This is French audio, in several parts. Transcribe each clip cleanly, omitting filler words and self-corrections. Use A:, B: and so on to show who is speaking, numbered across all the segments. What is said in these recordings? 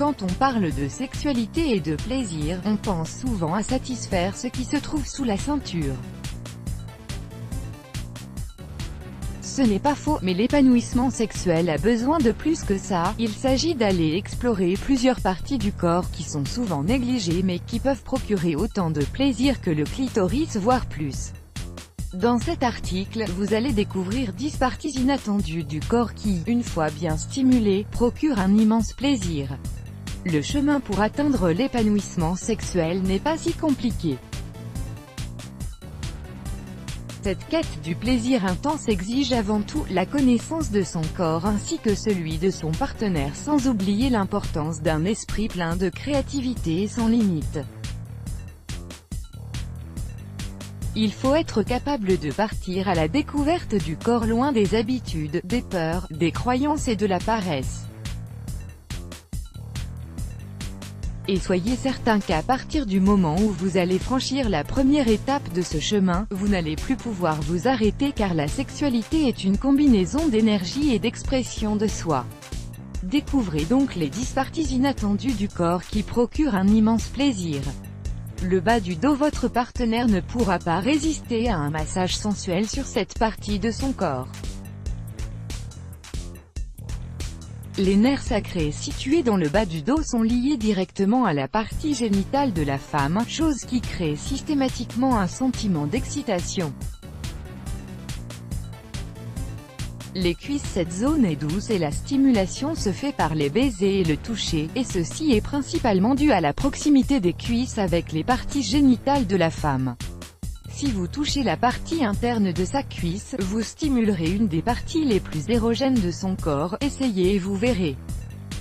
A: Quand on parle de sexualité et de plaisir, on pense souvent à satisfaire ce qui se trouve sous la ceinture. Ce n'est pas faux, mais l'épanouissement sexuel a besoin de plus que ça. Il s'agit d'aller explorer plusieurs parties du corps qui sont souvent négligées mais qui peuvent procurer autant de plaisir que le clitoris voire plus. Dans cet article, vous allez découvrir 10 parties inattendues du corps qui, une fois bien stimulées, procurent un immense plaisir. Le chemin pour atteindre l'épanouissement sexuel n'est pas si compliqué. Cette quête du plaisir intense exige avant tout la connaissance de son corps ainsi que celui de son partenaire, sans oublier l'importance d'un esprit plein de créativité et sans limite. Il faut être capable de partir à la découverte du corps loin des habitudes, des peurs, des croyances et de la paresse. Et soyez certain qu'à partir du moment où vous allez franchir la première étape de ce chemin, vous n'allez plus pouvoir vous arrêter car la sexualité est une combinaison d'énergie et d'expression de soi. Découvrez donc les 10 parties inattendues du corps qui procurent un immense plaisir. Le bas du dos. Votre partenaire ne pourra pas résister à un massage sensuel sur cette partie de son corps. Les nerfs sacrés situés dans le bas du dos sont liés directement à la partie génitale de la femme, chose qui crée systématiquement un sentiment d'excitation. Les cuisses. Cette zone est douce et la stimulation se fait par les baisers et le toucher, et ceci est principalement dû à la proximité des cuisses avec les parties génitales de la femme. Si vous touchez la partie interne de sa cuisse, vous stimulerez une des parties les plus érogènes de son corps. Essayez et vous verrez.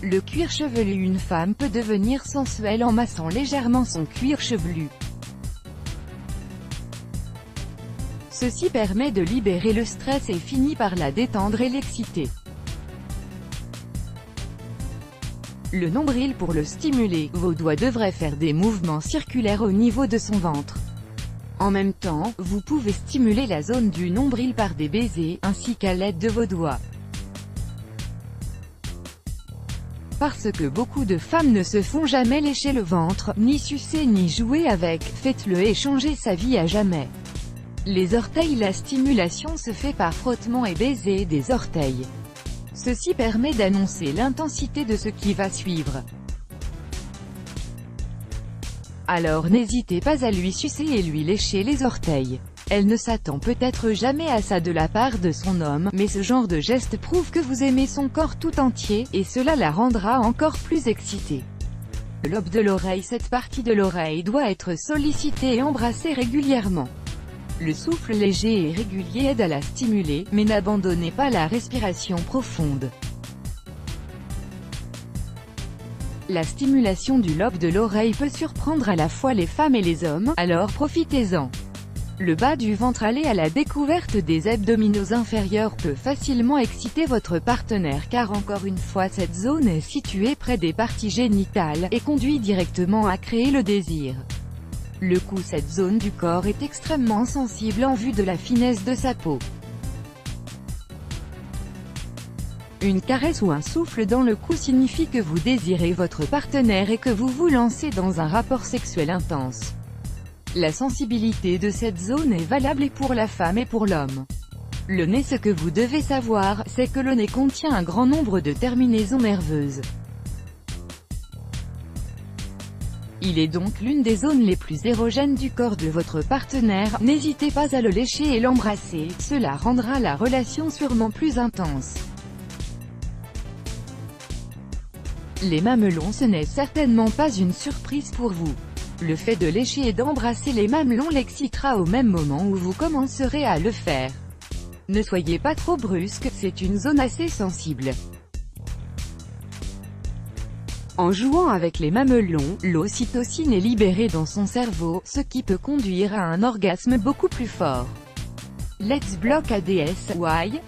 A: Le cuir chevelu. Une femme peut devenir sensuelle en massant légèrement son cuir chevelu. Ceci permet de libérer le stress et finit par la détendre et l'exciter. Le nombril. Pour le stimuler, vos doigts devraient faire des mouvements circulaires au niveau de son ventre. En même temps, vous pouvez stimuler la zone du nombril par des baisers, ainsi qu'à l'aide de vos doigts. Parce que beaucoup de femmes ne se font jamais lécher le ventre, ni sucer ni jouer avec, faites-le et changez sa vie à jamais. Les orteils. La stimulation se fait par frottement et baiser des orteils. Ceci permet d'annoncer l'intensité de ce qui va suivre. Alors n'hésitez pas à lui sucer et lui lécher les orteils. Elle ne s'attend peut-être jamais à ça de la part de son homme, mais ce genre de geste prouve que vous aimez son corps tout entier, et cela la rendra encore plus excitée. Le lobe de l'oreille. Cette partie de l'oreille doit être sollicitée et embrassée régulièrement. Le souffle léger et régulier aide à la stimuler, mais n'abandonnez pas la respiration profonde. La stimulation du lobe de l'oreille peut surprendre à la fois les femmes et les hommes, alors profitez-en. Le bas du ventre. Aller à la découverte des abdominaux inférieurs peut facilement exciter votre partenaire car encore une fois cette zone est située près des parties génitales, et conduit directement à créer le désir. Le cou. Cette zone du corps est extrêmement sensible en vue de la finesse de sa peau. Une caresse ou un souffle dans le cou signifie que vous désirez votre partenaire et que vous vous lancez dans un rapport sexuel intense. La sensibilité de cette zone est valable et pour la femme et pour l'homme. Le nez. Ce que vous devez savoir, c'est que le nez contient un grand nombre de terminaisons nerveuses. Il est donc l'une des zones les plus érogènes du corps de votre partenaire. N'hésitez pas à le lécher et l'embrasser, cela rendra la relation sûrement plus intense. Les mamelons. Ce n'est certainement pas une surprise pour vous. Le fait de lécher et d'embrasser les mamelons l'excitera au même moment où vous commencerez à le faire. Ne soyez pas trop brusque, c'est une zone assez sensible. En jouant avec les mamelons, l'ocytocine est libérée dans son cerveau, ce qui peut conduire à un orgasme beaucoup plus fort. Let's block ADS. Why?